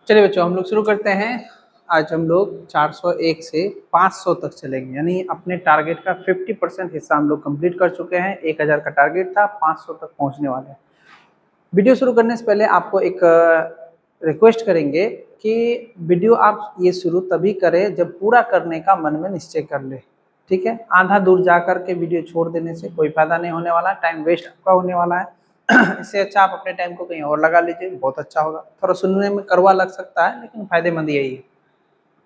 चलिए बच्चों, हम लोग शुरू करते हैं। आज हम लोग 401 से 500 तक चलेंगे, यानी अपने टारगेट का 50% हिस्सा हम लोग कंप्लीट कर चुके हैं। 1000 का टारगेट था, 500 तक पहुंचने वाले हैं। वीडियो शुरू करने से पहले आपको एक रिक्वेस्ट करेंगे कि वीडियो आप ये शुरू तभी करें जब पूरा करने का मन में निश्चय कर ले। ठीक है, आधा दूर जा करके वीडियो छोड़ देने से कोई फायदा नहीं होने वाला, टाइम वेस्ट आपका होने वाला है। इससे अच्छा आप अपने टाइम को कहीं और लगा लीजिए, बहुत अच्छा होगा। थोड़ा सुनने में कड़वा लग सकता है, लेकिन फायदेमंद यही है।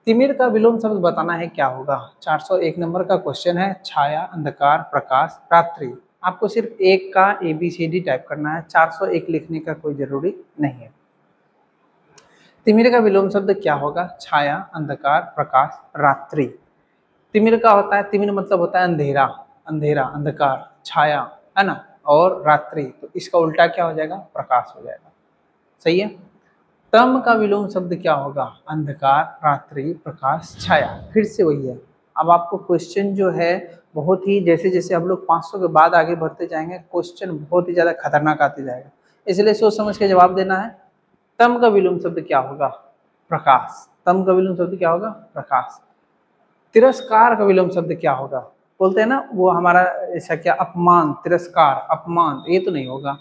तिमिर का विलोम शब्द बताना है, क्या होगा। 401 नंबर का क्वेश्चन है। छाया, अंधकार, प्रकाश, रात्रि। आपको सिर्फ एक का ABCD टाइप करना है, 401 लिखने का कोई जरूरी नहीं है। तिमिर का विलोम शब्द क्या होगा। छाया, अंधकार, प्रकाश, रात्रि। तिमिर का होता है, तिमिर मतलब होता है अंधेरा, अंधेरा, अंधकार, छाया, है ना, और रात्रि। तो इसका उल्टा क्या हो जाएगा, प्रकाश हो जाएगा। सही है। तम का विलोम शब्द क्या होगा। अंधकार, रात्रि, प्रकाश, छाया। फिर से वही है। अब आपको क्वेश्चन जो है बहुत ही, जैसे जैसे हम लोग 500 के बाद आगे बढ़ते जाएंगे, क्वेश्चन बहुत ही ज्यादा खतरनाक आते जाएगा, इसलिए सोच समझ के जवाब देना है। तम का विलोम शब्द क्या होगा। प्रकाश। तम का विलोम शब्द क्या होगा, प्रकाश। तिरस्कार का विलोम शब्द क्या होगा। बोलते हैं ना वो हमारा ऐसा क्या, अपमान, तिरस्कार, अपमान, ये तो नहीं होगा।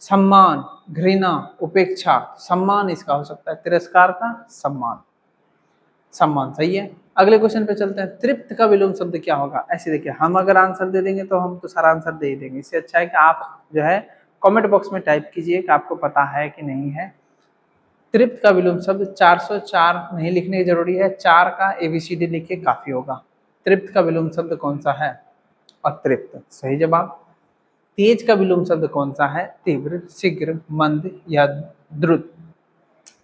सम्मान, घृणा, उपेक्षा। सम्मान इसका हो सकता है, तिरस्कार का सम्मान, सम्मान। सही है। अगले क्वेश्चन पे चलते हैं। तृप्त का विलोम शब्द क्या होगा। ऐसे देखिए, हम अगर आंसर दे देंगे तो हम तो सारा आंसर दे ही देंगे, इससे अच्छा है कि आप जो है कमेंट बॉक्स में टाइप कीजिए कि आपको पता है कि नहीं है। तृप्त का विलोम शब्द 404 नहीं लिखने की जरूरी है, 4 का ABCD लिखिए काफी होगा। तृप्त का विलोम शब्द कौन सा है, अतृप्त। सही जवाब। तेज का विलोम शब्द कौन सा है, तीव्र, शीघ्र, मंद या द्रुत।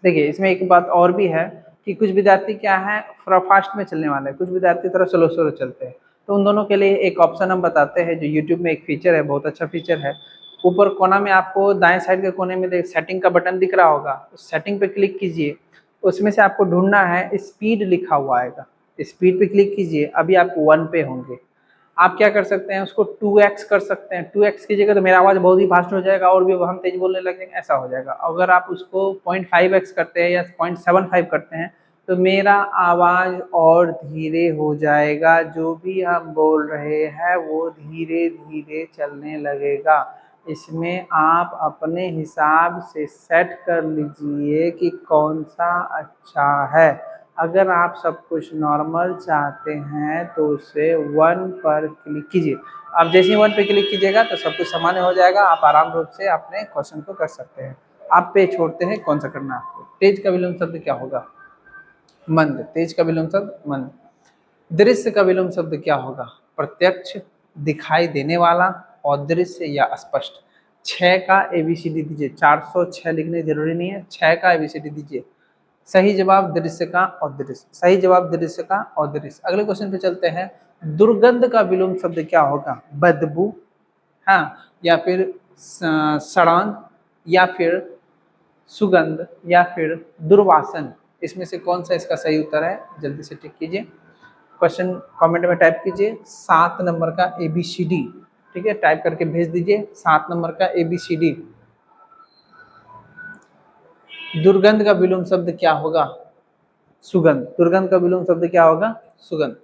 देखिए, इसमें एक बात और भी है कि कुछ विद्यार्थी क्या है, थोड़ा फास्ट में चलने वाले हैं, कुछ विद्यार्थी थोड़ा स्लो स्लो चलते हैं। तो उन दोनों के लिए एक ऑप्शन हम बताते हैं, जो यूट्यूब में एक फीचर है, बहुत अच्छा फीचर है। ऊपर कोना में आपको दाएं साइड के कोने में सेटिंग का बटन दिख रहा होगा, उस सेटिंग पे क्लिक कीजिए। उसमें से आपको ढूंढना है स्पीड, लिखा हुआ आएगा, स्पीड पे क्लिक कीजिए। अभी आप 1 पे होंगे। आप क्या कर सकते हैं, उसको 2x कर सकते हैं। 2x कीजिएगा तो मेरा आवाज़ बहुत ही फास्ट हो जाएगा और भी हम तेज बोलने लग जाएंगे, ऐसा हो जाएगा। अगर आप उसको 0.5x करते हैं या 0.75 करते हैं तो मेरा आवाज़ और धीरे हो जाएगा, जो भी हम बोल रहे हैं वो धीरे धीरे चलने लगेगा। इसमें आप अपने हिसाब से सेट कर लीजिए कि कौन सा अच्छा है। अगर आप सब कुछ नॉर्मल चाहते हैं तो उसे 1 पर क्लिक कीजिए। आप जैसे ही 1 पे क्लिक कीजिएगा तो सब कुछ सामान्य हो जाएगा, आप आराम रूप से अपने क्वेश्चन को कर सकते हैं। आप पे छोड़ते हैं कौन सा करना है आपको। तेज का विलोम शब्द क्या होगा, मंद। तेज का विलोम शब्द मंद। दृश्य का विलोम शब्द क्या होगा, प्रत्यक्ष, दिखाई देने वाला, अदृश्य या स्पष्ट। 6 का ABCD दीजिए, 406 लिखने जरूरी नहीं है, 6 का ABCD दीजिए। सही जवाब दृश्य का अदृश्य, सही जवाब दृश्य का अदृश्य। अगले क्वेश्चन पे चलते हैं। दुर्गंध का विलोम शब्द क्या होगा, बदबू, हाँ, या फिर सड़ांध, या फिर सुगंध, या फिर दुर्वासन। इसमें से कौन सा इसका सही उत्तर है, जल्दी से टिक कीजिए, क्वेश्चन कमेंट में टाइप कीजिए। 7 नंबर का ABCD, ठीक है, टाइप करके भेज दीजिए 7 नंबर का ABCD। दुर्गंध का विलोम शब्द क्या होगा, सुगंध। दुर्गंध का विलोम शब्द क्या होगा, सुगंध।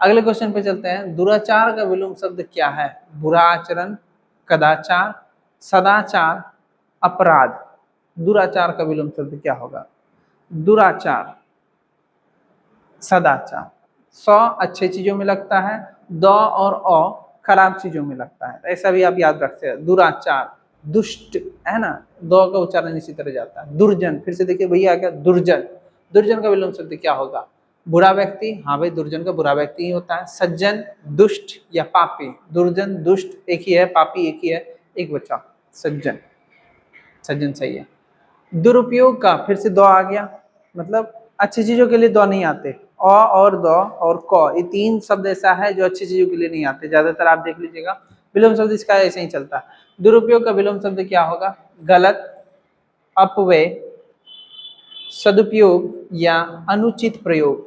अगले क्वेश्चन पे चलते हैं। दुराचार का विलोम शब्द क्या है, बुरा आचरण, कदाचार, सदाचार, अपराध। दुराचार का विलोम शब्द क्या होगा, दुराचार, सदाचार। स अच्छे चीजों में लगता है, द और अ खराब चीजों में लगता है, ऐसा भी आप याद रखते हैं। दुराचार, दुष्ट, है ना, द का उच्चारण इसी तरह जाता है। दुर्जन, फिर से देखिए भैया आ गया दुर्जन। दुर्जन का विलोम शब्द क्या होगा, बुरा व्यक्ति। हाँ भाई, दुर्जन का बुरा व्यक्ति ही होता है। सज्जन, दुष्ट या पापी। दुर्जन, दुष्ट एक ही है, पापी एक ही है, एक बचा सज्जन। सज्जन सही है। दुरुपयोग का, फिर से दो आ गया, मतलब अच्छी चीजों के लिए दो नहीं आते। अ और द और क, ये 3 शब्द ऐसा है जो अच्छी चीजों के लिए नहीं आते, ज्यादातर आप देख लीजिएगा विलोम शब्द इसका ऐसे ही चलता है। दुरुपयोग का विलोम शब्द क्या होगा, गलत, अपव्यय, सदुपयोग या अनुचित प्रयोग।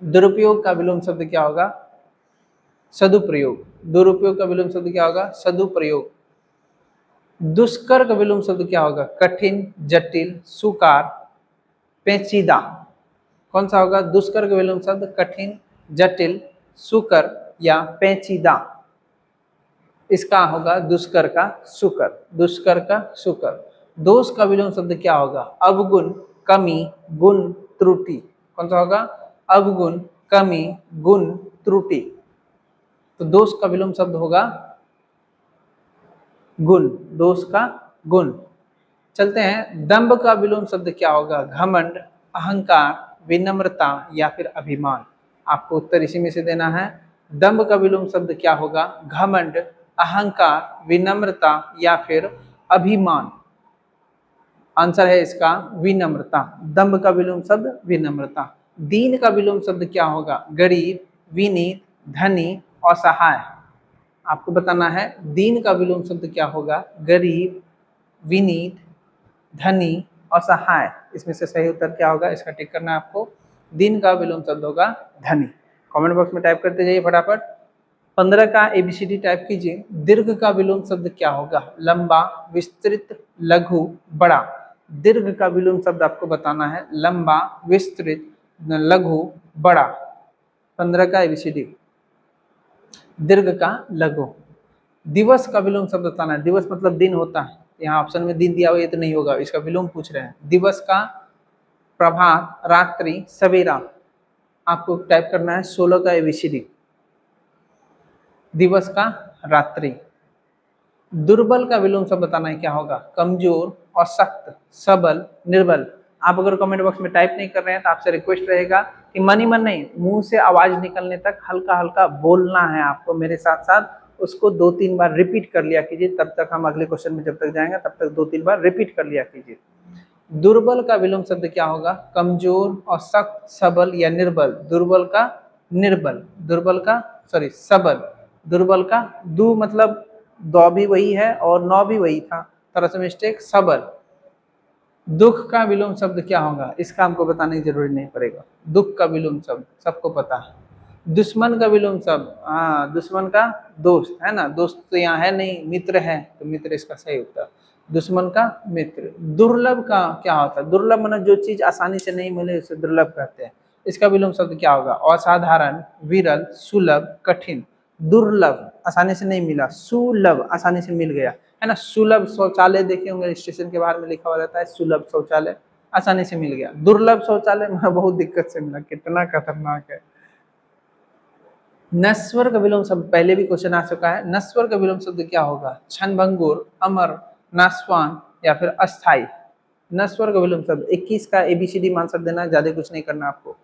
दुरुपयोग का विलोम शब्द क्या होगा, सदुप्रयोग। दुरुपयोग का विलोम शब्द क्या होगा, सदुप्रयोग। दुष्कर का विलोम शब्द क्या होगा, कठिन, जटिल, सुकार, पेचीदा। कौन सा होगा? दुष्कर का विलोम शब्द कठिन, जटिल, सुकर या पेचीदा। इसका होगा दुष्कर का सुकर, दुष्कर का सुकर। दोष का विलोम शब्द क्या होगा? अवगुण, कमी, गुण, त्रुटि। कौन सा होगा? अवगुण, कमी, गुण, त्रुटि। तो दोष का विलोम शब्द होगा गुण, दोष का गुण। चलते हैं, दंभ का विलोम शब्द क्या होगा? घमंड, अहंकार, विनम्रता या फिर अभिमान। आपको उत्तर इसी में से देना है। दंभ का विलोम शब्द क्या होगा? घमंड, अहंकार, विनम्रता या फिर अभिमान। आंसर है इसका विनम्रता। दंभ का विलोम शब्द विनम्रता। दीन का विलोम शब्द क्या होगा? गरीब, विनीत, धनी, असहाय। आपको बताना है दीन का विलोम शब्द क्या होगा? गरीब, विनीत, धनी, असहाय। इसमें से सही उत्तर क्या होगा? इसका टिक करना है आपको। दीन का विलोम शब्द होगा धनी। कमेंट बॉक्स में टाइप करते जाइए फटाफट। 15 का एबीसीडी टाइप कीजिए। दीर्घ का विलोम शब्द क्या होगा? लंबा, विस्तृत, लघु, बड़ा। दीर्घ का विलोम शब्द आपको बताना है लंबा, विस्तृत, लघु, बड़ा। 15 का एबीसीडी। दीर्घ का लघु। दिवस का विलोम शब्द बताना है। दिवस मतलब दिन होता है। यहाँ ऑप्शन में दिन दिया हुआ, ये तो नहीं होगा, इसका विलोम पूछ रहे हैं। दिवस का प्रभात, रात्रि, सवेरा। आपको टाइप करना है 16 का एबीसीडी। दिवस का रात्रि। दुर्बल का विलोम शब्द बताना है क्या होगा? कमजोर, अशक्त, सबल, निर्बल। आप अगर कमेंट बॉक्स में टाइप नहीं कर रहे हैं तो आपसे रिक्वेस्ट रहेगा कि मन ही मन नहीं, मुंह से आवाज निकलने तक हल्का हल्का बोलना है आपको मेरे साथ साथ। उसको 2-3 बार रिपीट कर लिया कीजिए, तब तक हम अगले क्वेश्चन में जब तक जाएंगे तब तक 2-3 बार रिपीट कर लिया कीजिए। दुर्बल का विलोम शब्द क्या होगा? कमजोर, अशक्त, सबल या निर्बल। दुर्बल का निर्बल, दुर्बल का सॉरी सबल, दुर्बल का दू मतलब दो भी वही है और नौ भी वही था, थोड़ा सा मिस्टेक। सबल। दुख का विलोम शब्द क्या होगा? इसका हमको बताने की जरूरी नहीं पड़ेगा। दुख का विलोम शब्द सबको पता है। दुश्मन का विलोम शब्द, हाँ, दुश्मन का दोस्त है ना। दोस्त तो यहाँ है नहीं, मित्र है, तो मित्र इसका सही उत्तर। दुश्मन का मित्र। दुर्लभ का क्या होता है? दुर्लभ मतलब जो चीज आसानी से नहीं मिले उसे दुर्लभ कहते हैं। इसका विलोम शब्द क्या होगा? असाधारण, विरल, सुलभ, कठिन। दुर्लभ आसानी से नहीं मिला, सुलभ आसानी से मिल गया, है ना। सुलभ शौचालय देखे होंगे, स्टेशन के बाहर में लिखा हुआ रहता है सुलभ शौचालय, आसानी से मिल गया। दुर्लभ शौचालय में बहुत दिक्कत से मिला, कितना खतरनाक है। नस्वर का विलोम शब्द पहले भी क्वेश्चन आ चुका है। नस्वर का विलोम शब्द क्या होगा? क्षणभंगुर, अमर, नासवान या फिर अस्थाई। नस्वर का विलोम शब्द 21 का एबीसीडी मान शब्द देना है, ज्यादा कुछ नहीं करना आपको।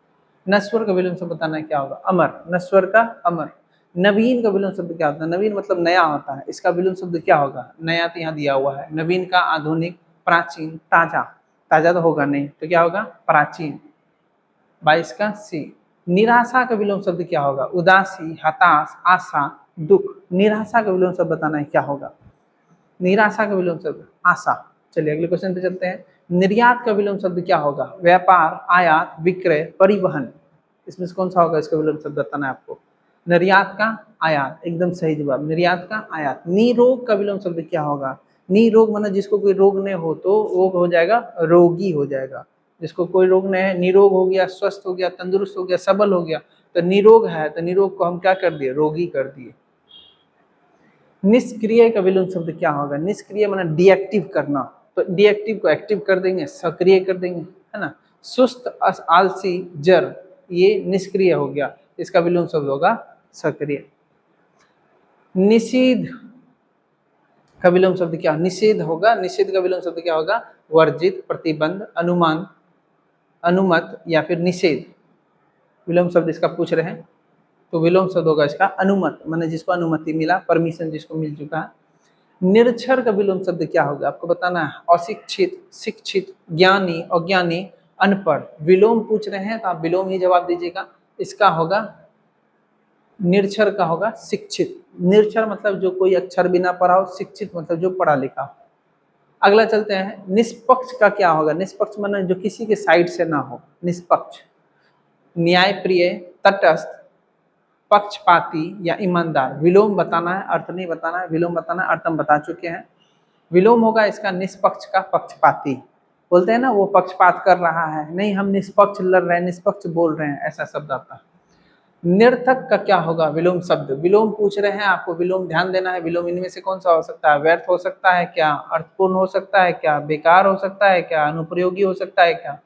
नस्वर का विलोम शब्द बताना है क्या होगा? अमर। नस्वर का अमर। नवीन का विलोम शब्द क्या होता है? नवीन मतलब नया होता है, इसका विलोम शब्द क्या होगा? नया तो यहाँ दिया हुआ है। नवीन का आधुनिक, प्राचीन, ताजा। ताजा तो होगा नहीं, तो क्या होगा? प्राचीन। 22 का सी। निराशा का विलोम शब्द क्या होगा? उदासी, हताश, आशा, दुख। निराशा का विलोम शब्द बताना है क्या होगा? निराशा का विलोम शब्द आशा। चलिए अगले क्वेश्चन पे चलते हैं। निर्यात का विलोम शब्द क्या होगा? व्यापार, आयात, विक्रय, परिवहन। इसमें से कौन सा होगा? इसका विलोम शब्द बताना है आपको। निर्यात का आयात, एकदम सही जवाब, निर्यात का आयात। निरोग का विलोम शब्द क्या होगा? निरोग मतलब जिसको कोई रोग नहीं हो तो वो हो जाएगा रोगी हो जाएगा। जिसको कोई रोग नहीं है, निरोग हो गया, स्वस्थ हो गया, तंदुरुस्त हो गया, सबल हो गया, तो निरोग है, तो निरोग को हम क्या कर दिए? रोगी कर दिए। निष्क्रिय का विलोम शब्द क्या होगा? निष्क्रिय मतलब डीएक्टिव करना, तो डीएक्टिव को एक्टिव कर देंगे, सक्रिय कर देंगे, है ना। सुस्त, आलसी, जड़, ये निष्क्रिय हो गया, इसका विलोम शब्द होगा सक्रिय। निषेध का विलोम शब्द क्या? निषेध होगा। निषेध का विलोम शब्द क्या होगा? वर्जित, प्रतिबंध, अनुमान, अनुमत या फिर निषेध। विलोम शब्द इसका पूछ रहे हैं, तो विलोम शब्द होगा इसका अनुमत, माने जिसको अनुमति मिला, परमिशन जिसको मिल चुका है। निरक्षर का विलोम शब्द क्या होगा? आपको बताना है। अशिक्षित, शिक्षित, ज्ञानी, अज्ञानी, अनपढ़। विलोम पूछ रहे हैं तो आप विलोम ही जवाब दीजिएगा। इसका होगा निरक्षर का होगा शिक्षित। निरक्षर मतलब जो कोई अक्षर बिना पढ़ा हो, शिक्षित मतलब जो पढ़ा लिखा हो। अगला चलते हैं। निष्पक्ष का क्या होगा? निष्पक्ष माने जो किसी के साइड से ना हो, निष्पक्ष। न्यायप्रिय, तटस्थ, पक्षपाती या ईमानदार। विलोम बताना है, अर्थ नहीं बताना है। विलोम बताना है, अर्थ हम बता चुके हैं। विलोम होगा इसका निष्पक्ष का पक्षपाती। बोलते हैं ना वो पक्षपात कर रहा है, नहीं हम निष्पक्ष लड़ रहे हैं, निष्पक्ष बोल रहे हैं, ऐसा शब्द आता है। निरर्थक का क्या होगा? विलोम शब्द। विलोम पूछ रहे हैं आपको, विलोम ध्यान देना है। विलोम इनमें से कौन सा हो सकता है? व्यर्थ हो सकता है क्या? अर्थपूर्ण हो सकता है क्या? बेकार हो सकता है क्या? अनुपयोगी हो सकता है क्या?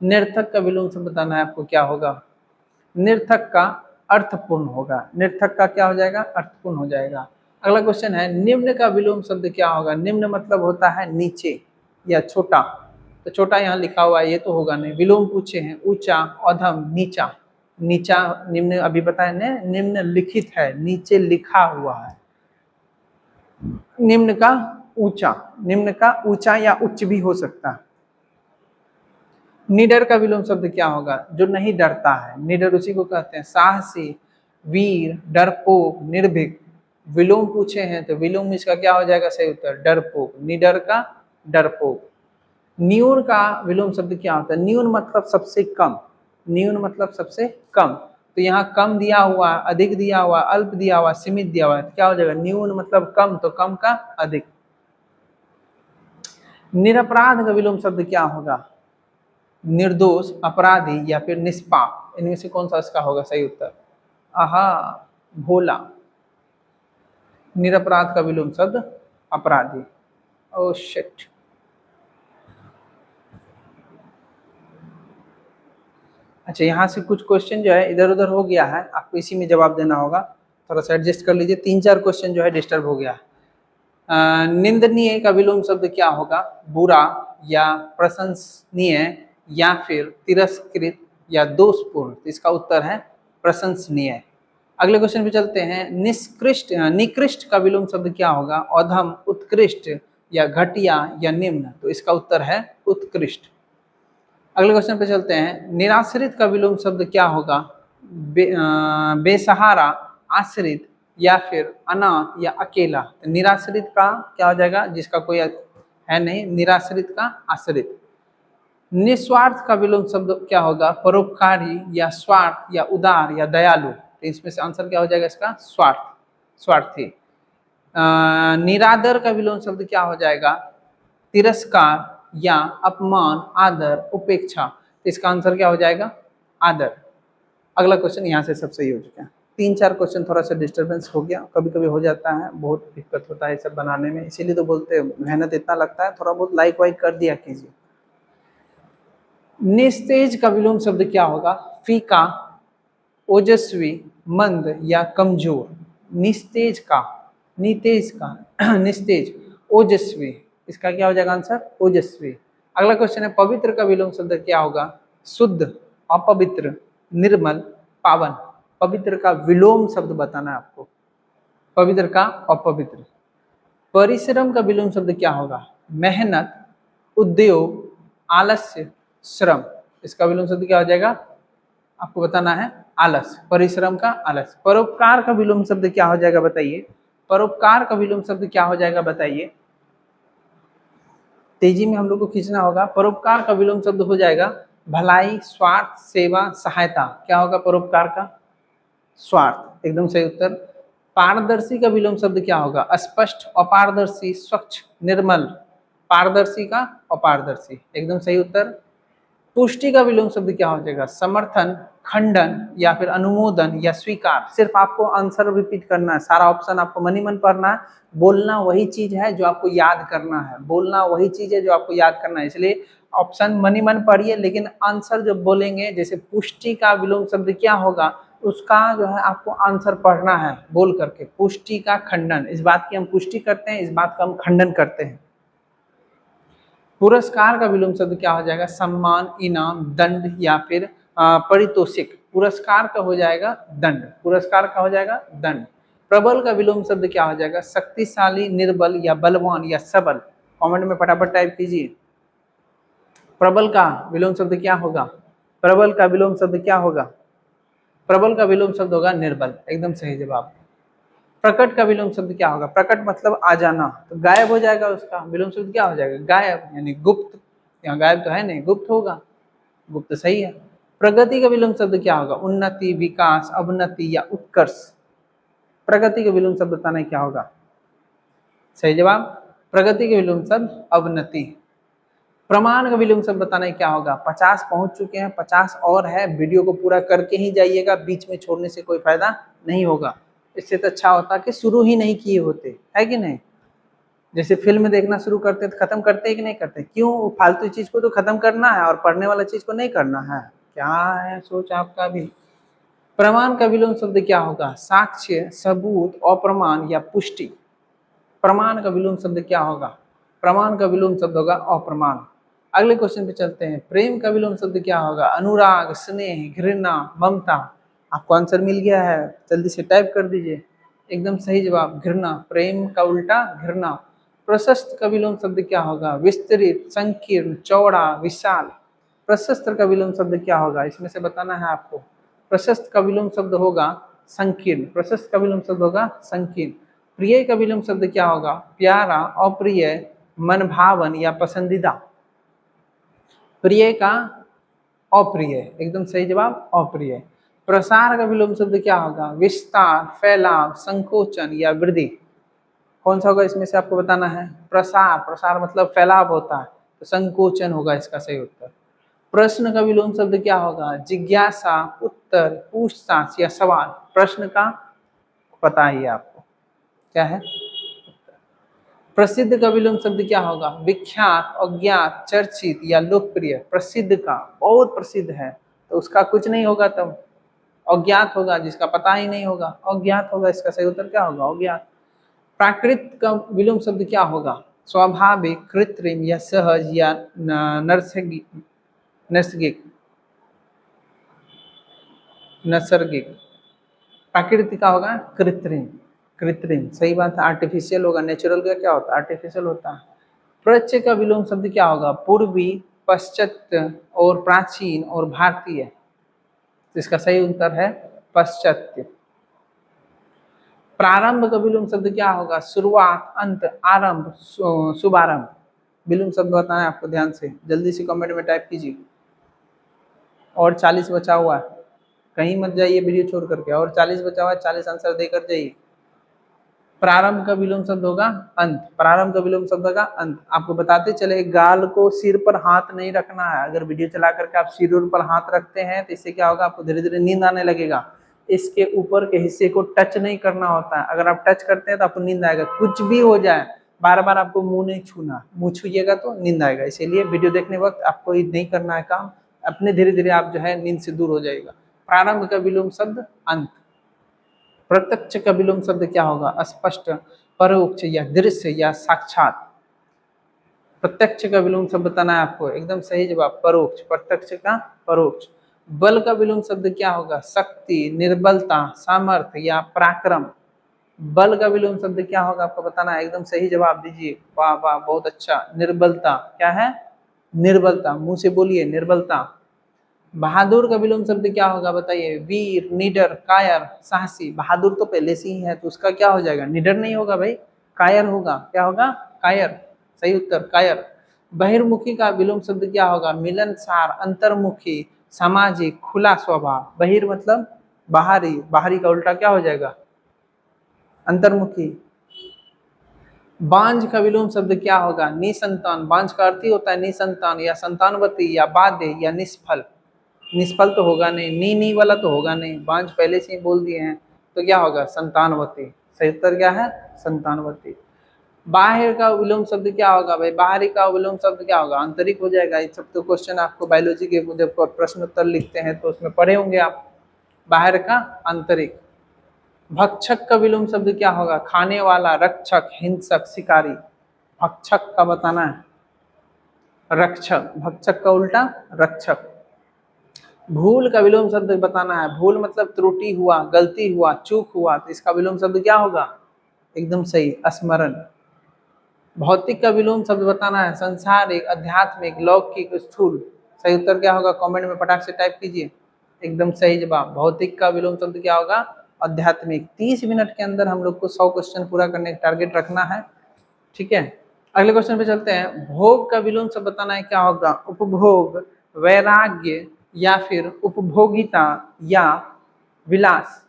निरर्थक का विलोम शब्द बताना है आपको, क्या होगा? निरर्थक का अर्थपूर्ण होगा। निरर्थक का क्या हो जाएगा? अर्थपूर्ण हो जाएगा। अगला क्वेश्चन है, निम्न का विलोम शब्द क्या होगा? निम्न मतलब होता है नीचे या छोटा, तो छोटा यहाँ लिखा हुआ है, ये तो होगा नहीं। विलोम पूछे हैं, ऊंचा, अधम, नीचा। नीचा निम्न अभी बताए ने, निम्न लिखित है, नीचे लिखा हुआ है। निम्न का ऊंचा, निम्न का ऊंचा या उच्च भी हो सकता है। निडर का विलोम शब्द क्या होगा? जो नहीं डरता है, निडर उसी को कहते हैं। साहसी, वीर, डरपोक, निर्भीक। विलोम पूछे हैं तो विलोम इसका क्या हो जाएगा? सही उत्तर डरपोक। निडर का डरपोक। न्यून का विलोम शब्द क्या होता है? न्यून मतलब सबसे कम, न्यून मतलब सबसे कम। तो यहाँ कम दिया हुआ, अधिक दिया हुआ, अल्प दिया हुआ, सीमित दिया हुआ है, क्या हो जाएगा? न्यून मतलब कम, तो कम का अधिक। निरपराध का विलोम शब्द क्या होगा? निर्दोष, अपराधी या फिर निष्पाप, इनमें से कौन सा इसका होगा सही उत्तर? आहा, भोला। निरपराध का विलोम शब्द अपराधी। Oh shit. अच्छा, यहाँ से कुछ क्वेश्चन जो है इधर उधर हो गया है, आपको इसी में जवाब देना होगा, थोड़ा सा एडजस्ट कर लीजिए। 3-4 क्वेश्चन जो है डिस्टर्ब हो गया है। निंदनीय का विलोम शब्द क्या होगा? बुरा या प्रशंसनीय या फिर तिरस्कृत या दोषपूर्ण, तो इसका उत्तर है प्रशंसनीय। अगले क्वेश्चन पे चलते हैं। निकृष्ट का विलोम शब्द क्या होगा? अधम, उत्कृष्ट या घटिया या निम्न, तो इसका उत्तर है उत्कृष्ट। अगले क्वेश्चन पे चलते हैं। निराश्रित का विलोम शब्द क्या होगा? बेसहारा, आश्रित या फिर अनाथ या अकेला, तो निराश्रित का क्या हो जाएगा? जिसका कोई है नहीं, निराश्रित का आश्रित। निस्वार्थ का विलोम शब्द क्या होगा? परोपकारी या स्वार्थ या उदार या दयालु, तो इसमें से आंसर क्या हो जाएगा इसका? स्वार्थ, स्वार्थी। निरादर का विलोम शब्द क्या हो जाएगा? तिरस्कार या अपमान, आदर, उपेक्षा, तो इसका आंसर क्या हो जाएगा? आदर। अगला क्वेश्चन यहाँ से सब सही हो चुका है। 3-4 क्वेश्चन थोड़ा सा डिस्टर्बेंस हो गया, कभी कभी हो जाता है, बहुत दिक्कत होता है सब बनाने में, इसीलिए तो बोलते हैं मेहनत इतना लगता है, थोड़ा बहुत लाइक वाइक कर दिया कीजिए। निस्तेज का विलोम शब्द क्या होगा? फीका, ओजस्वी, मंद या कमजोर। निस्तेज का, नितेज का निस्तेज, ओजस्वी, इसका क्या हो जाएगा आंसर? ओजस्वी। अगला क्वेश्चन है, पवित्र का विलोम शब्द क्या होगा? शुद्ध, अपवित्र, निर्मल, पावन। पवित्र का विलोम शब्द बताना है आपको, पवित्र का अपवित्र। परिश्रम का विलोम शब्द क्या होगा? मेहनत, उद्योग, आलस्य, श्रम, इसका विलोम शब्द क्या हो जाएगा? आपको बताना है आलस, परिश्रम का आलस। परोपकार का विलोम शब्द क्या हो जाएगा बताइए? परोपकार का विलोम शब्द क्या हो जाएगा बताइए? तेजी में हम लोग को खींचना होगा। परोपकार का विलोम शब्द हो जाएगा भलाई, स्वार्थ, सेवा, सहायता। क्या होगा परोपकार का? स्वार्थ, एकदम सही उत्तर। पारदर्शी का विलोम शब्द क्या होगा? स्पष्ट, अपारदर्शी, स्वच्छ, निर्मल। पारदर्शी का अपारदर्शी, एकदम सही उत्तर। पुष्टि का विलोम शब्द क्या हो जाएगा? समर्थन, खंडन या फिर अनुमोदन या स्वीकार। सिर्फ आपको आंसर रिपीट करना है, सारा ऑप्शन आपको मनी मन पढ़ना है। बोलना वही चीज है जो आपको याद करना है, बोलना वही चीज है जो आपको याद करना है, इसलिए ऑप्शन मनी मन पढ़िए, लेकिन आंसर जब बोलेंगे, जैसे पुष्टि का विलोम शब्द क्या होगा, उसका जो है आपको आंसर पढ़ना है बोल करके। पुष्टि का खंडन, इस बात की हम पुष्टि करते हैं, इस बात का हम खंडन करते हैं। पुरस्कार का विलोम शब्द क्या हो जाएगा? सम्मान, इनाम, दंड या फिर पारितोषिक। पुरस्कार का हो जाएगा दंड, पुरस्कार का हो जाएगा दंड। प्रबल का विलोम शब्द क्या हो जाएगा? शक्तिशाली, निर्बल या बलवान या सबल। कमेंट में फटाफट टाइप कीजिए। प्रबल का विलोम शब्द क्या होगा? प्रबल का विलोम शब्द क्या होगा? प्रबल का विलोम शब्द होगा निर्बल, एकदम सही जवाब। प्रकट का विलोम शब्द क्या होगा? प्रकट मतलब आ जाना, तो गायब हो जाएगा, उसका विलोम शब्द क्या हो जाएगा? गायब, यानी गुप्त। यहाँ गायब तो है नहीं, गुप्त होगा, गुप्त सही है। प्रगति का विलोम शब्द क्या होगा? उन्नति, विकास, अवनति या उत्कर्ष। प्रगति का विलोम शब्द बताना क्या होगा? सही जवाब, प्रगति के विलोम शब्द अवनति। प्रमाण का विलोम शब्द बताना है क्या होगा। 50 पहुंच चुके हैं, 50 और है, वीडियो को पूरा करके ही जाइएगा, बीच में छोड़ने से कोई फायदा नहीं होगा। इससे तो अच्छा होता कि शुरू ही नहीं किए होते, है कि नहीं। जैसे फिल्म देखना शुरू करते तो खत्म करते हैं कि नहीं करते, क्यों, फालतू चीज को तो खत्म करना है और पढ़ने वाला चीज को नहीं करना है। क्या है सोच आपका भी। प्रमाण का विलोम शब्द क्या होगा, साक्ष्य, सबूत, अप्रमाण या पुष्टि। प्रमाण का विलोम शब्द क्या होगा, प्रमाण का विलोम शब्द होगा अप्रमाण। अगले क्वेश्चन पे चलते हैं। प्रेम का विलोम शब्द क्या होगा, अनुराग, स्नेह, घृणा, ममता। आपको आंसर मिल गया है, जल्दी से टाइप कर दीजिए। एकदम सही जवाब, घृणा। प्रेम का उल्टा घृणा। प्रशस्त का विलोम शब्द क्या होगा, विस्तृत, संकीर्ण, चौड़ा, विशाल। प्रशस्त का विलोम शब्द क्या होगा, इसमें से बताना है आपको। प्रशस्त का विलोम शब्द होगा संकीर्ण, प्रशस्त का विलोम शब्द होगा संकीर्ण। प्रिय का विलोम शब्द क्या होगा, प्यारा, अप्रिय, मनभावन या पसंदीदा। प्रिय का अप्रिय, एकदम सही जवाब अप्रिय। प्रसार का विलोम शब्द क्या होगा, विस्तार, फैलाव, संकोचन या वृद्धि। कौन सा होगा इसमें से आपको बताना है। प्रसार, प्रसार मतलब फैलाव होता है, तो संकोचन होगा इसका सही उत्तर। प्रश्न का विलोम शब्द क्या होगा, जिज्ञासा, उत्तर, पूछताछ या सवाल। प्रश्न का पता ही है आपको क्या है। प्रसिद्ध का विलोम शब्द क्या होगा, विख्यात, अज्ञात, चर्चित या लोकप्रिय। प्रसिद्ध का बहुत प्रसिद्ध है तो उसका कुछ नहीं होगा, तब अज्ञात होगा जिसका पता ही नहीं होगा, अज्ञात होगा, इसका सही उत्तर क्या होगा, अज्ञात। प्राकृत का विलोम शब्द क्या होगा, स्वाभाविक, कृत्रिम या सहज या नैसर्गिक। नैसर्गिक। प्राकृतिक का होगा कृत्रिम, कृत्रिम सही बात है। आर्टिफिशियल होगा, नेचुरल का क्या होता है, आर्टिफिशियल होता है। प्रच्य का विलोम शब्द क्या होगा, पूर्वी, पश्चात्य और प्राचीन और भारतीय। तो इसका सही उत्तर है पश्चात्य। प्रारंभ का विलोम शब्द क्या होगा, शुरुआत, अंत, आरंभ, शुभारंभ। विलोम शब्द बताना है आपको, ध्यान से जल्दी से कमेंट में टाइप कीजिए। और 40 बचा हुआ है, कहीं मत जाइए वीडियो छोड़ करके, और 40 बचा हुआ है, 40 आंसर देकर जाइए। प्रारंभ का विलोम शब्द होगा अंत, प्रारंभ का विलोम शब्द होगा अंत। आपको बताते चले, गाल को सिर पर हाथ नहीं रखना है। अगर वीडियो चला करके आप सिर पर हाथ रखते हैं तो इससे क्या होगा, आपको धीरे धीरे नींद आने लगेगा। इसके ऊपर के हिस्से को टच नहीं करना होता है, अगर आप टच करते हैं तो आपको नींद आएगा, कुछ भी हो जाए। बार बार आपको मुंह नहीं छूना, मुंह छूइएगा तो नींद आएगा। इसीलिए वीडियो देखने वक्त आपको नहीं करना है काम, अपने धीरे धीरे आप जो है नींद से दूर हो जाएगा। प्रारंभ का विलोम शब्द अंत। प्रत्यक्ष का विलोम शब्द क्या होगा, स्पष्ट, परोक्ष या दृश्य या साक्षात। प्रत्यक्ष का विलोम शब्द बताना है आपको, एकदम सही जवाब परोक्ष, प्रत्यक्ष का परोक्ष। बल का विलोम शब्द क्या होगा, शक्ति, निर्बलता, सामर्थ्य या पराक्रम। बल का विलोम शब्द क्या होगा आपको बताना है, एकदम सही जवाब दीजिए, वाह वाह बहुत अच्छा। निर्बलता, क्या है, निर्बलता, मुंह से बोलिए निर्बलता। बहादुर का विलोम शब्द क्या होगा बताइए, वीर, निडर, कायर, साहसी। बहादुर तो पहले से ही है तो उसका क्या हो जाएगा, निडर नहीं होगा भाई, कायर होगा। क्या होगा, कायर, सही उत्तर कायर। बहिर्मुखी का विलोम शब्द क्या होगा, मिलनसार, अंतर्मुखी, सामाजिक, खुला स्वभाव। बहिर मतलब बाहरी, बाहरी का उल्टा क्या हो जाएगा, अंतर्मुखी। बांझ का विलोम शब्द क्या होगा, निसंतान। बांझ का अर्थ ही होता है निसंतान या संतानवती या बाध्य या निष्फल। निष्फल तो होगा नहीं, नी वाला तो होगा नहीं, बांझ पहले से ही बोल दिए हैं, तो क्या होगा, संतानवती। सही उत्तर क्या है, संतानवती। बाहर का विलोम शब्द क्या होगा भाई, बाहरी का विलोम शब्द क्या होगा, आंतरिक हो जाएगा। ये सब तो क्वेश्चन आपको बायोलॉजी के जब प्रश्न उत्तर लिखते हैं तो उसमें पढ़े होंगे आप। बाहर का, आंतरिक। भक्षक का विलोम शब्द क्या होगा, खाने वाला, रक्षक, हिंसक, शिकारी। भक्षक का बताना है, रक्षक। भक्षक का उल्टा रक्षक। भूल का विलोम शब्द बताना है, भूल मतलब त्रुटि हुआ, गलती हुआ, चूक हुआ, तो इसका विलोम शब्द क्या होगा, एकदम सही, स्मरण। भौतिक का विलोम शब्द बताना है, संसारिक, आध्यात्मिक, लौकिक, स्थूल। सही उत्तर क्या होगा, कमेंट में फटाक से टाइप कीजिए, एकदम सही जवाब। भौतिक का विलोम शब्द क्या होगा, आध्यात्मिक। 30 मिनट के अंदर हम लोग को 100 क्वेश्चन पूरा करने का टारगेट रखना है, ठीक है। अगले क्वेश्चन पे चलते हैं। भोग का विलोम शब्द बताना है क्या होगा, उपभोग, वैराग्य या फिर उपभोगिता या विलास।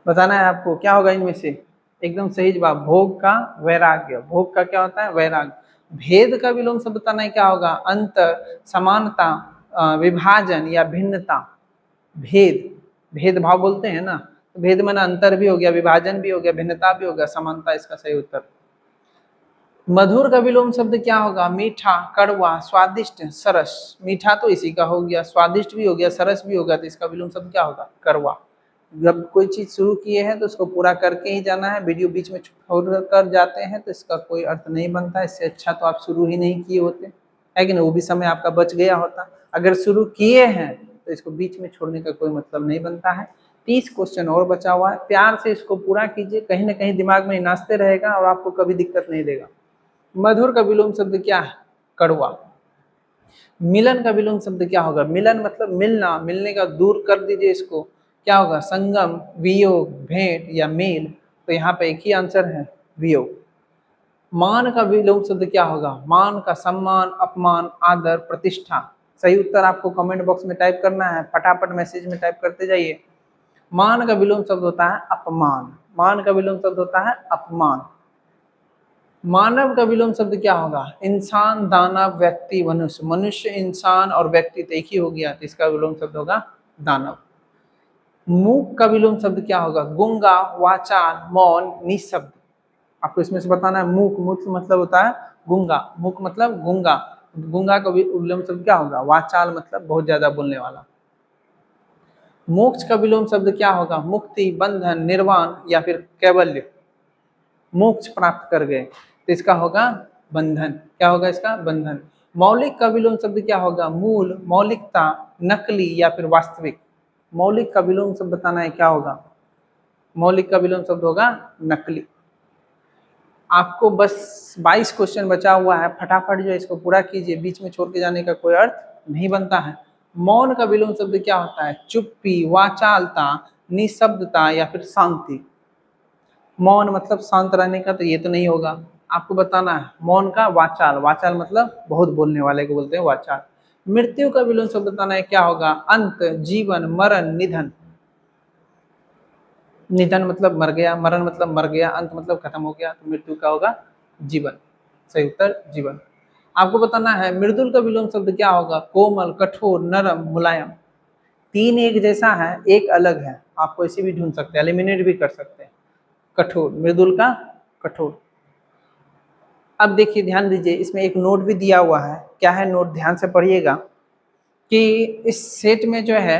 बताना है आपको क्या होगा इनमें से, एकदम सही जवाब भोग का वैराग्य। भोग का क्या होता है, वैराग्य। भेद का विलोम शब्द बताना है क्या होगा, अंतर, समानता, विभाजन या भिन्नता। भेद, भेदभाव बोलते हैं ना, तो भेद माना अंतर भी हो गया, विभाजन भी हो गया, भिन्नता भी हो गया, समानता इसका सही उत्तर। मधुर का विलोम शब्द क्या होगा, मीठा, कड़वा, स्वादिष्ट, सरस। मीठा तो इसी का हो गया, स्वादिष्ट भी हो गया, सरस भी हो गया, तो इसका विलोम शब्द क्या होगा, करवा। जब कोई चीज शुरू किए हैं तो उसको पूरा करके ही जाना है, वीडियो बीच में छोड़ कर जाते हैं तो इसका कोई अर्थ नहीं बनता। इससे अच्छा तो आप शुरू ही नहीं किए होते, है कि नहीं, वो भी समय आपका बच गया होता। अगर शुरू किए हैं तो इसको बीच में छोड़ने का कोई मतलब नहीं बनता है। 30 क्वेश्चन और बचा हुआ है, प्यार से इसको पूरा कीजिए, कहीं ना कहीं दिमाग में नाचते रहेगा और आपको कभी दिक्कत नहीं देगा। मधुर का विलोम शब्द क्या है, कड़वा। मिलन का विलोम शब्द क्या होगा, मिलन मतलब मिलना, मिलने का दूर कर दीजिए इसको, क्या होगा, संगम, वियोग, भेंट या मेल। तो यहाँ पे एक ही आंसर है, वियोग। मान का विलोम शब्द क्या होगा, मान का सम्मान, अपमान, आदर, प्रतिष्ठा। सही उत्तर आपको कमेंट बॉक्स में टाइप करना है, फटाफट मैसेज में टाइप करते जाइए। मान का विलोम शब्द होता है अपमान, मान का विलोम शब्द होता है अपमान। मानव का विलोम शब्द क्या होगा, इंसान, दानव, व्यक्ति, मनुष्य। मनुष्य, इंसान और व्यक्ति तो एक ही हो गया, तो इसका विलोम शब्द होगा दानव। मूक का विलोम शब्द क्या होगा, गूंगा, वाचाल, मौन, निशब्द। आपको इसमें से बताना है। मूक, मूक मतलब होता है गूंगा, मूक मतलब गूंगा, गूंगा का विलोम शब्द क्या होगा, वाचाल मतलब बहुत ज्यादा बोलने वाला। मोक्ष का विलोम शब्द क्या होगा, मुक्ति, बंधन, निर्वाण या फिर कैवल्य। मोक्ष प्राप्त कर गए तो इसका होगा बंधन, क्या होगा इसका, बंधन। मौलिक का विलोम शब्द क्या होगा, मूल, मौलिकता, नकली या फिर वास्तविक। मौलिक का विलोम शब्द बताना है क्या होगा, मौलिक का विलोम शब्द होगा नकली। आपको बस 22 क्वेश्चन बचा हुआ है, फटाफट जो है इसको पूरा कीजिए, बीच में छोड़ के जाने का कोई अर्थ नहीं बनता है। मौन का विलोम शब्द क्या होता है, चुप्पी, वाचालता, निशब्दता या फिर शांति। मौन मतलब शांत रहने का, तो ये तो नहीं होगा, आपको बताना है मौन का वाचाल, वाचाल मतलब बहुत बोलने वाले को बोलते हैं वाचाल। मृत्यु का विलोम शब्द बताना है क्या होगा, अंत, जीवन, मरण, निधन। निधन मतलब मर गया, मरण मतलब मर गया, अंत मतलब खत्म हो गया, तो मृत्यु का होगा जीवन। सही उत्तर जीवन। आपको बताना है मृदुल का विलोम शब्द क्या होगा, कोमल, कठोर, नरम, मुलायम। तीन एक जैसा है, एक अलग है, आपको इसे भी ढूंढ सकते हैं, एलिमिनेट भी कर सकते हैं। कठोर, मृदुल का कठोर। अब देखिए ध्यान दीजिए, इसमें एक नोट भी दिया हुआ है, क्या है नोट, ध्यान से पढ़िएगा कि इस सेट में जो है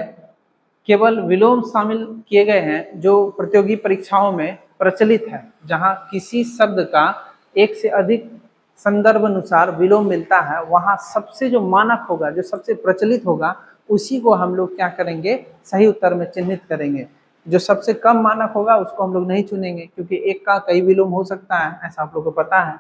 केवल विलोम शामिल किए गए हैं जो प्रतियोगी परीक्षाओं में प्रचलित है, जहां किसी शब्द का एक से अधिक संदर्भ अनुसार विलोम मिलता है, वहां सबसे जो मानक होगा, जो सबसे प्रचलित होगा, उसी को हम लोग क्या करेंगे, सही उत्तर में चिन्हित करेंगे। जो सबसे कम मानक होगा उसको हम लोग नहीं चुनेंगे, क्योंकि एक का कई विलोम हो सकता है, ऐसा आप लोग को पता है।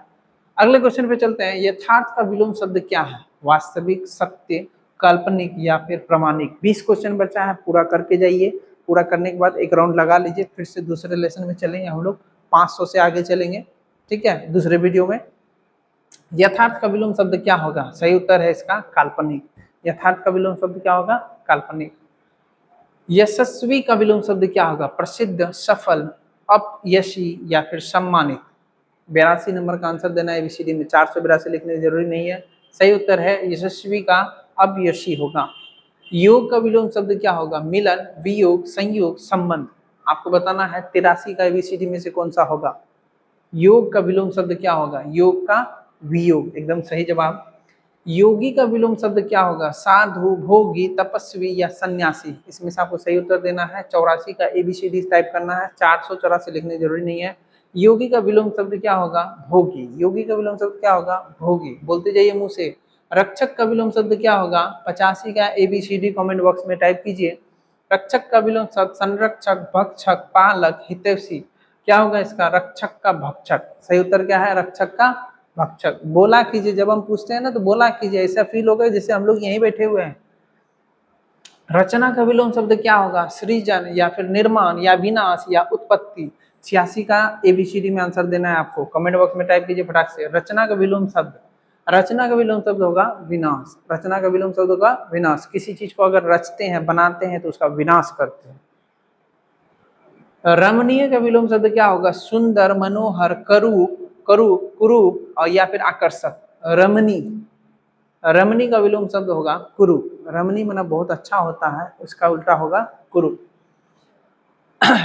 अगले क्वेश्चन पे चलते हैं, यथार्थ का विलोम शब्द क्या है, वास्तविक, सत्य, काल्पनिक या फिर प्रमाणिक। 20 क्वेश्चन बचा है, पूरा करके जाइए, पूरा करने के बाद एक राउंड लगा लीजिए, फिर से दूसरे लेसन में चलेंगे हम लोग, 500 से आगे चलेंगे, ठीक है, दूसरे वीडियो में। यथार्थ का विलोम शब्द क्या होगा, सही उत्तर है इसका काल्पनिक। यथार्थ का विलोम शब्द क्या होगा, काल्पनिक। यशस्वी का विलोम शब्द क्या होगा, प्रसिद्ध, सफल, अपयशी या फिर सम्मानित। 82 नंबर का आंसर देना है एबीसीडी में, 482 लिखने की जरूरी नहीं है। सही उत्तर है यशस्वी का अपयशी होगा। योग का विलोम शब्द क्या होगा, मिलन, वियोग, संयोग, संबंध। आपको बताना है 83 का एबीसीडी में से कौन सा होगा। योग का विलोम शब्द क्या होगा, योग का वियोग, एकदम सही जवाब। योगी का विलोम शब्द क्या होगा, साधु, भोगी, तपस्वी या सन्यासी। इसमें से आपको सही उत्तर देना है, 84 का एबीसीडी टाइप करना है, 484 लिखने जरूरी नहीं है। योगी का विलोम शब्द क्या होगा, भोगी। योगी का विलोम शब्द क्या होगा, भोगी, बोलते जाइए मुंह से। रक्षक का विलोम शब्द क्या होगा, 85 का एबीसीडी कमेंट बॉक्स में टाइप कीजिए। रक्षक का विलोम शब्द संरक्षक, भक्षक, पालक, हितैषी। क्या होगा इसका, रक्षक का भक्षक। सही उत्तर क्या है, रक्षक का भक्षक। बोला कीजिए, जब हम पूछते हैं ना तो बोला कीजिए, ऐसा फील होगा जैसे हम लोग यहीं बैठे हुए हैं। रचना का विलोम शब्द क्या होगा, सृजन या फिर निर्माण या विनाश या उत्पत्ति। 86 का एबीसीडी में आंसर देना है आपको, कमेंट बॉक्स में टाइप कीजिए फटाक से। रचना का विलोम शब्द, रचना का विलोम शब्द होगा विनाश। रचना का विलोम शब्द होगा विनाश। किसी चीज को अगर रचते हैं, बनाते हैं, तो उसका विनाश करते हैं। रमणीय का विलोम शब्द क्या होगा, सुंदर, मनोहर, करूप, करूप, कुरूप और या फिर आकर्षक। रमणी, रमणी का विलोम शब्द होगा कुरूप। रमणी माना बहुत अच्छा होता है, उसका उल्टा होगा कुरूप।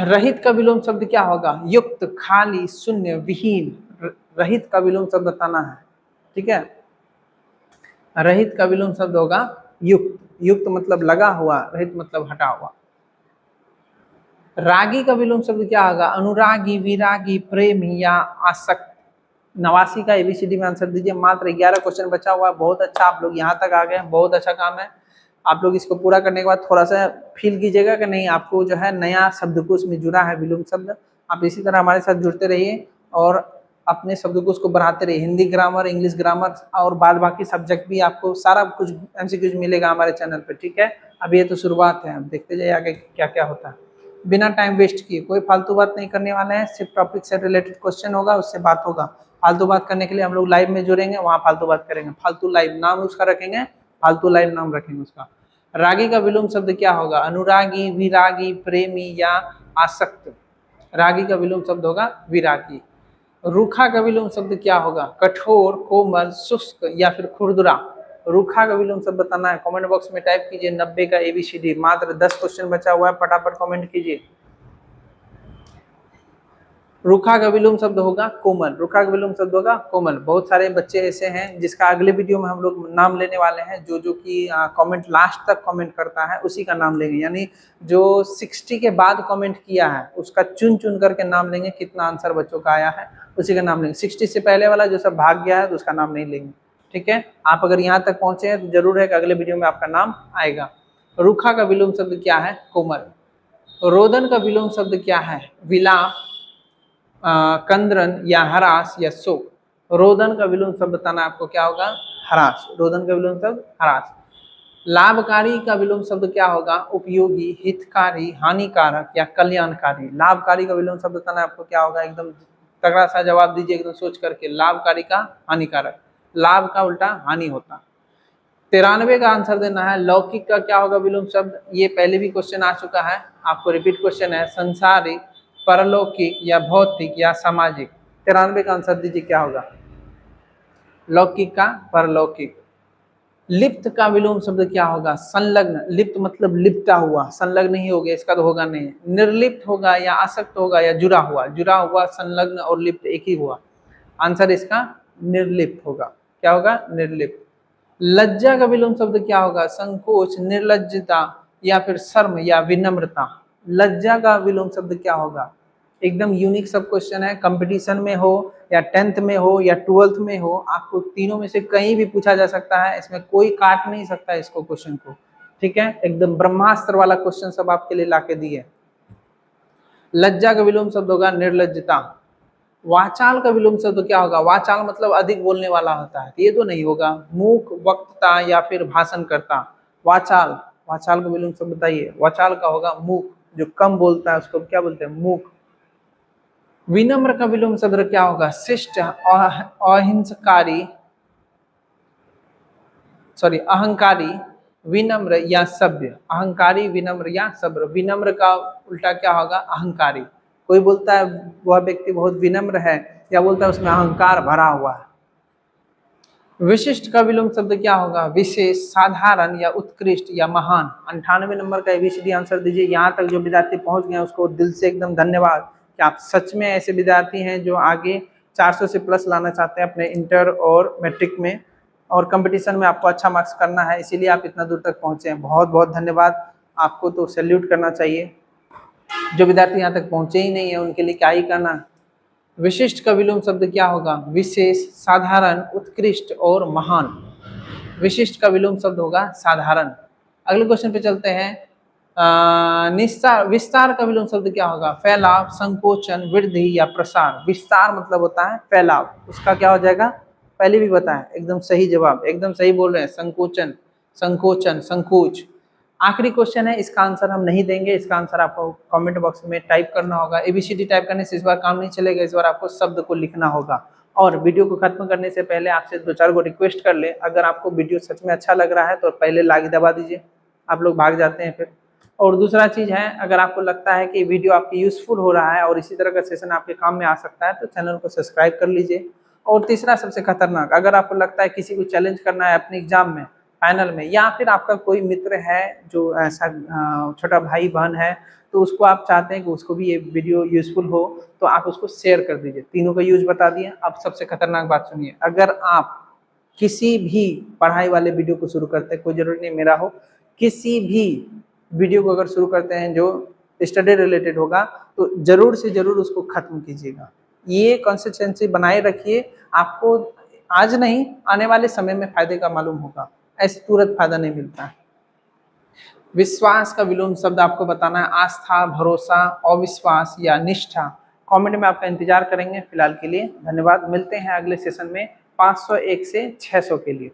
रहित का विलोम शब्द क्या होगा? युक्त, खाली, शून्य, विहीन। रहित का विलोम शब्द बताना है, ठीक है। रहित का विलोम शब्द होगा युक्त। युक्त मतलब लगा हुआ, रहित मतलब हटा हुआ। रागी का विलोम शब्द क्या होगा? अनुरागी, विरागी, प्रेमी या आसक्त। 89 का एबीसीडी में आंसर दीजिए। मात्र 11 क्वेश्चन बचा हुआ है। बहुत अच्छा, आप लोग यहाँ तक आ गए, बहुत अच्छा काम है। आप लोग इसको पूरा करने के बाद थोड़ा सा फील कीजिएगा कि नहीं आपको जो है नया शब्दकोश में जुड़ा है विलोम शब्द। आप इसी तरह हमारे साथ जुड़ते रहिए और अपने शब्दकोश को बढ़ाते रहिए। हिंदी ग्रामर, इंग्लिश ग्रामर और बाद बाकी सब्जेक्ट भी आपको सारा कुछ एमसीक्यूज मिलेगा हमारे चैनल पर, ठीक है। अब ये तो शुरुआत है, अब देखते जाइए आगे क्या क्या होता है। बिना टाइम वेस्ट किए कोई फालतू बात नहीं करने वाले हैं, सिर्फ टॉपिक से रिलेटेड क्वेश्चन होगा, उससे बात होगा। फालतू बात करने के लिए हम लोग लाइव में जुड़ेंगे, वहाँ फालतू बात करेंगे। फालतू लाइव नाम उसका रखेंगे, फालतू लाइव नाम रखेंगे उसका। रागी का विलोम शब्द क्या होगा? अनुरागी, विरागी, प्रेमी या आसक्त। रागी का विलोम शब्द होगा विरागी। रूखा का विलोम शब्द क्या होगा? कठोर, कोमल, शुष्क या फिर खुरदुरा। रूखा का विलोम शब्द बताना है, कमेंट बॉक्स में टाइप कीजिए 90 का एबीसीडी। मात्र 10 क्वेश्चन बचा हुआ है, फटाफट कमेंट कीजिए। रूखा का विलोम शब्द होगा कोमल। रूखा का विलोम शब्द होगा कोमल। बहुत सारे बच्चे ऐसे हैं जिसका अगले वीडियो में हम लोग नाम लेने वाले हैं, जो जो कि कमेंट लास्ट तक कमेंट करता है उसी का नाम लेंगे। यानी जो 60 के बाद कमेंट किया है उसका चुन चुन करके नाम लेंगे, कितना आंसर बच्चों का आया है उसी का नाम लेंगे। 60 से पहले वाला जो सब भाग गया है तो उसका नाम नहीं लेंगे, ठीक है। आप अगर यहाँ तक पहुंचे हैं तो जरूर है कि अगले वीडियो में आपका नाम आएगा। रूखा का विलोम शब्द क्या है? कोमल। रोदन का विलोम शब्द क्या है? विलाप, कंद्रन या हरास या शोक। रोदन का विलोम शब्द बताना आपको क्या होगा? हरास। रोदन का विलोम शब्द हरास। लाभकारी का विलोम शब्द क्या होगा? उपयोगी, हितकारी, हानिकारक या कल्याणकारी। लाभकारी का विलोम शब्द बताना आपको क्या होगा? एकदम तगड़ा सा जवाब दीजिए एकदम सोच करके। लाभकारी का हानिकारक। लाभ का उल्टा हानि होता। 93 का आंसर देना है। लौकिक का क्या होगा विलोम शब्द? ये पहले भी क्वेश्चन आ चुका है, आपको रिपीट क्वेश्चन है। संसारिक, परलौकिक या भौतिक या सामाजिक। 93 का आंसर दीजिए क्या होगा? लौकिक का परलौकिक। लिप्त का विलोम शब्द क्या होगा? संलग्न। लिप्त मतलब लिपटा हुआ, संलग्न ही हो गया, इसका तो होगा नहीं। निर्लिप्त होगा या आसक्त होगा या जुड़ा हुआ। जुड़ा हुआ, संलग्न और लिप्त एक ही हुआ। आंसर इसका निर्लिप्त होगा। क्या होगा? निर्लिप्त। लज्जा का विलोम शब्द क्या होगा? संकोच, निर्लज्जता या फिर शर्म या विनम्रता। लज्जा का विलोम शब्द क्या होगा? एकदम यूनिक सब क्वेश्चन है, कंपटीशन में हो या 10th में हो या 12th में हो, आपको तीनों में से कहीं भी पूछा जा सकता है। इसमें कोई काट नहीं सकता इसको, क्वेश्चन को, ठीक है। एकदम ब्रह्मास्त्र वाला क्वेश्चन सब आपके लिए लाके दिए। लज्जा का विलोम शब्द होगा निर्लज्जता। वाचाल का विलोम शब्द क्या होगा? वाचाल मतलब अधिक बोलने वाला होता है, ये तो नहीं होगा। मूक, वक्ता या फिर भाषण करता। वाचाल, वाचाल का विलोम शब्द बताइए। वाचाल का होगा मूक, जो कम बोलता है उसको क्या बोलते हैं? मूक। विनम्र का विलोम शब्द क्या होगा? शिष्ट, अहिंसकारी, सॉरी अहंकारी, विनम्र या सभ्य। अहंकारी, विनम्र या सभ्य। विनम्र का उल्टा क्या होगा? अहंकारी। कोई बोलता है वह व्यक्ति बहुत विनम्र है, या बोलता है उसमें अहंकार भरा हुआ है। विशिष्ट का विलोम शब्द क्या होगा? विशेष, साधारण या उत्कृष्ट या महान। 98 नंबर का एबीसीडी आंसर दीजिए। यहाँ तक जो विद्यार्थी पहुंच गए उसको दिल से एकदम धन्यवाद कि आप सच में ऐसे विद्यार्थी हैं जो आगे 400 से प्लस लाना चाहते हैं अपने इंटर और मैट्रिक में, और कंपटीशन में आपको अच्छा मार्क्स करना है, इसीलिए आप इतना दूर तक पहुँचे हैं। बहुत बहुत धन्यवाद, आपको तो सैल्यूट करना चाहिए। जो विद्यार्थी यहाँ तक पहुँचे ही नहीं है उनके लिए क्या ही करना। विशिष्ट का विलोम शब्द क्या होगा? विशेष, साधारण, उत्कृष्ट और महान। विशिष्ट का विलोम शब्द होगा साधारण। अगले क्वेश्चन पे चलते हैं। निस्तार, विस्तार का विलोम शब्द क्या होगा? फैलाव, संकोचन, वृद्धि या प्रसार। विस्तार मतलब होता है फैलाव, उसका क्या हो जाएगा? पहले भी बताएं, एकदम सही जवाब, एकदम सही बोल रहे हैं। संकोचन, संकोचन, संकोच। आखिरी क्वेश्चन है, इसका आंसर हम नहीं देंगे, इसका आंसर आपको कमेंट बॉक्स में टाइप करना होगा। एबीसीडी टाइप करने से इस बार काम नहीं चलेगा, इस बार आपको शब्द को लिखना होगा। और वीडियो को खत्म करने से पहले आपसे 2-4 को रिक्वेस्ट कर ले, अगर आपको वीडियो सच में अच्छा लग रहा है तो पहले लाइक दबा दीजिए, आप लोग भाग जाते हैं फिर। और दूसरा चीज़ है, अगर आपको लगता है कि वीडियो आपकी यूजफुल हो रहा है और इसी तरह का सेशन आपके काम में आ सकता है तो चैनल को सब्सक्राइब कर लीजिए। और तीसरा सबसे खतरनाक, अगर आपको लगता है किसी को चैलेंज करना है अपने एग्जाम में, फाइनल में, या फिर आपका कोई मित्र है जो ऐसा छोटा भाई बहन है, तो उसको आप चाहते हैं कि उसको भी ये वीडियो यूजफुल हो, तो आप उसको शेयर कर दीजिए। तीनों का यूज बता दिए। अब सबसे खतरनाक बात सुनिए, अगर आप किसी भी पढ़ाई वाले वीडियो को शुरू करते हैं, कोई जरूरी नहीं मेरा हो, किसी भी वीडियो को अगर शुरू करते हैं जो स्टडी रिलेटेड होगा, तो जरूर से जरूर उसको खत्म कीजिएगा। ये कंसिस्टेंसी बनाए रखिए, आपको आज नहीं आने वाले समय में फायदे का मालूम होगा, ऐसे तुरंत फायदा नहीं मिलता है। विश्वास का विलोम शब्द आपको बताना है, आस्था, भरोसा, अविश्वास या निष्ठा। कमेंट में आपका इंतजार करेंगे। फिलहाल के लिए धन्यवाद, मिलते हैं अगले सेशन में 501 से 600 के लिए।